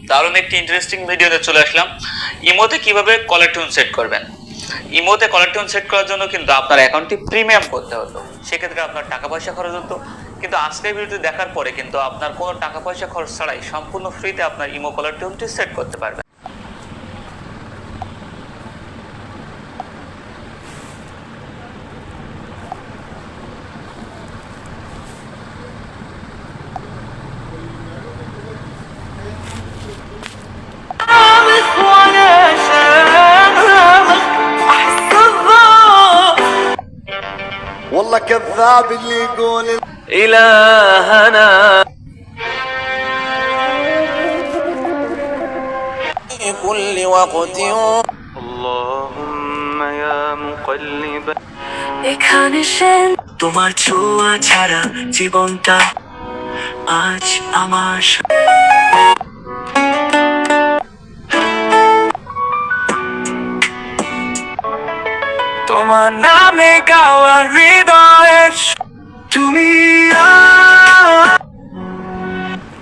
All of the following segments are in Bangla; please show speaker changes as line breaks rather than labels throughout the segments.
দারুণ একটি ইন্টারেস্টিং ভিডিওতে চলে আসলাম। ইমোতে কিভাবে কলার টিউন সেট করবেন। ইমোতে কলার টিউন সেট করার জন্য কিন্তু আপনার অ্যাকাউন্টটি প্রিমিয়াম করতে হতো, সেক্ষেত্রে আপনার টাকা পয়সা খরচ হতো। কিন্তু আজকের ভিডিওটি দেখার পরে কিন্তু আপনার কোনো টাকা পয়সা খরচ ছাড়াই সম্পূর্ণ ফ্রিতে আপনার ইমো কলার টিউনটি সেট করতে পারবেন।
والله كذاب اللي يقول
إلهنا في كل وقت اللهم يا مقلب
এখানে সেন তোমার ছোঁয়া ছাড়া জীবনটা আজ আমার তোমার নামে গাওয়া হৃদয়ের তুমি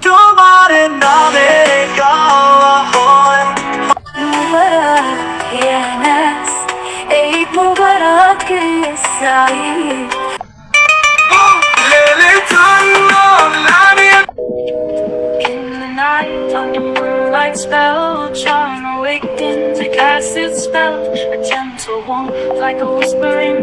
তোমার নামে গাওয়া হয় মুবারক ঈদ মুবারক Saeed In the night, under moonlight spell, charm awakens a acid spell, a gentle warmth like a whispering.